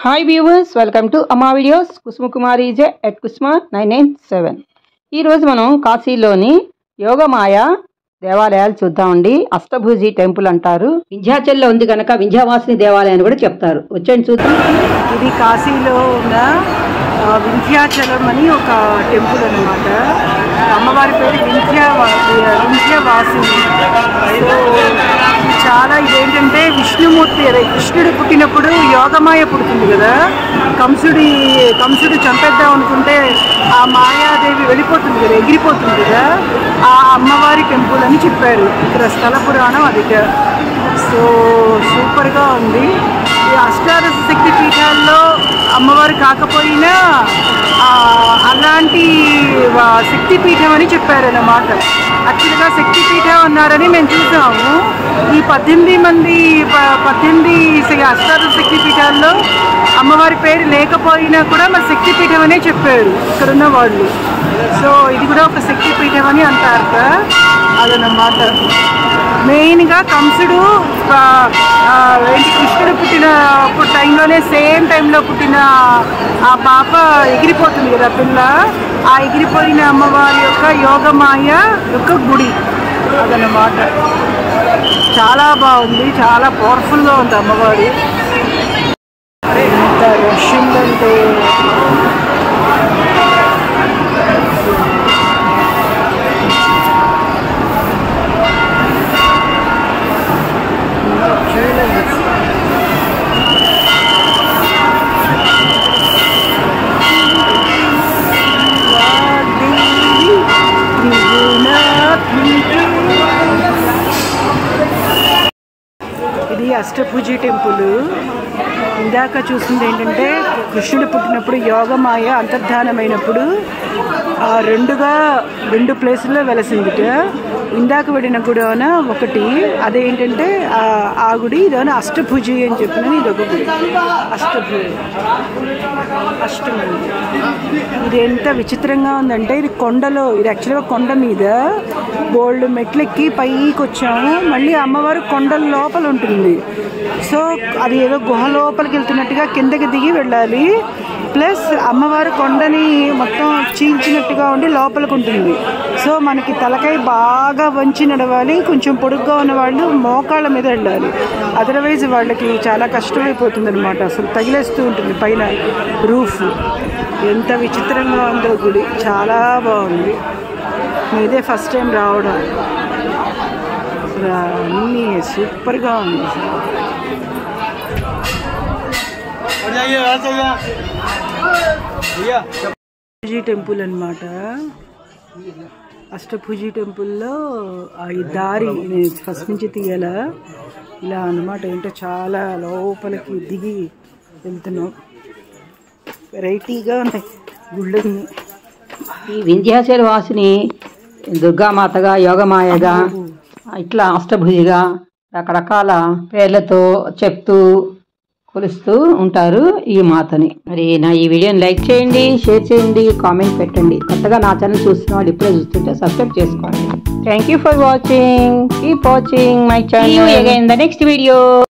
Hi viewers, welcome to Amma videos. Kusuma Kumari J at Kusuma 997. ఈరోజు మనం కాశీలోని యోగమాయ దేవాలయాలు చూద్దామండి. అష్టభుజి టెంపుల్ అంటారు. వింధ్యాచల్లో ఉంది కనుక వింధ్యావాసిని దేవాలయం అని కూడా చెప్తారు. వచ్చేయండి చూద్దాం. ఇది కాశీలో ఉన్న వింధ్యాచలం అని ఒక టెంపుల్ అన్నమాట. అమ్మవారి పేరు వింధ్యవాసిని. చాలా ఇదేంటంటే విష్ణుమూర్తి, కృష్ణుడు పుట్టినప్పుడు యోగమాయ పుడుతుంది కదా. కంసుడు చంపేద్దాం అనుకుంటే ఆ మాయాదేవి వెళ్ళిపోతుంది కదా, ఎగిరిపోతుంది కదా. ఆ అమ్మవారి టెంపుల్ అని చెప్పారు. ఇక్కడ స్థల పురాణం అది. సో సూపర్గా ఉంది. ఈ అష్టాదశ శక్తి పీఠాల్లో అమ్మవారు కాకపోయినా అలాంటి శక్తిపీఠం అని చెప్పారన్నమాట. యాక్చువల్గా శక్తిపీఠం అన్నారని మేము చూసాము. ఈ 18 అష్టాదశ శక్తిపీఠాల్లో అమ్మవారి పేరు లేకపోయినా కూడా మరి శక్తిపీఠం అనే చెప్పారు ఇక్కడున్న వాళ్ళు. సో ఇది కూడా ఒక శక్తిపీఠం అని అంటారట. అదన్నమాట. మెయిన్గా కంసుడు కృష్ణుడు పుట్టిన టైంలోనే సేమ్ టైంలో పుట్టిన ఆ పాప ఎగిరిపోతుంది కదా పిల్ల. ఆ ఎగిరిపోయిన అమ్మవారి యొక్క యోగమాయ యొక్క గుడి అదన్నమాట. చాలా బాగుంది, చాలా పవర్ఫుల్గా ఉంది అమ్మవారు. ఎంత రష్ ఉందంటే ఇది అష్టభుజి టెంపుల్. ఇందాక చూసింది ఏంటంటే కృష్ణుడు పుట్టినప్పుడు యోగమాయ అంతర్ధానమైనప్పుడు రెండు ప్లేసుల్లో వెలసిందిట. ఇందాక వెళ్ళిన గుడి ఒకటి, అదేంటంటే ఆ గుడి ఇదోనా అష్టభుజి అని చెప్పిన ఇదొక గుడి. అష్టమి. ఇది ఎంత విచిత్రంగా ఉందంటే ఇది కొండలో, ఇది యాక్చువల్గా కొండ మీద బోల్డ్ మెట్లెక్కి పైకి వచ్చాము. మళ్ళీ అమ్మవారు కొండల లోపల ఉంటుంది. సో అది ఏదో గుహ లోపలికి వెళ్తున్నట్టుగా కిందకి దిగి వెళ్ళాలి. ప్లస్ అమ్మవారు కొండని మొత్తం చీల్చినట్టుగా ఉండి లోపలికి ఉంటుంది. సో మనకి తలకాయ బాగా వంచి నడవాలి. కొంచెం పొడుగ్గా ఉన్న వాళ్ళు మోకాళ్ళ మీద వెళ్ళాలి. అదర్వైజ్ వాళ్ళకి చాలా కష్టమైపోతుంది అనమాట. అసలు తగిలేస్తూ ఉంటుంది పైన రూఫ్. ఎంత విచిత్రంగా ఉందో గుడి, చాలా బాగుంది. ఇదే ఫస్ట్ టైం రావడం. అన్నీ సూపర్గా ఉంది. అష్టభుజి టెంపుల్ అన్నమాట. అష్టభుజి టెంపుల్లో ఈ దారి ఫస్ట్ నుంచి తీయాలా ఇలా అన్నమాట. ఏంటో చాలా లోపలికి దిగి వెళ్తున్నాం. వెరైటీగా ఉన్నాయి గుళ్ళని. ఈ వింధ్యాచల వాసిని దుర్గామాతగా, యోగమాయగా, ఇట్లా అష్టభుజిగా రకరకాల పేర్లతో చెప్తూ కొలుస్తూ ఉంటారు ఈ మాతని. మరి నా ఈ వీడియోని లైక్ చేయండి, షేర్ చేయండి, కామెంట్ పెట్టండి. కొత్తగా నా ఛానల్ చూస్తున్న వాళ్ళు ఇప్పుడే చూస్తుంటే సబ్స్క్రైబ్ చేసుకోండి. Thank you for watching. Keep watching my channel. Next video.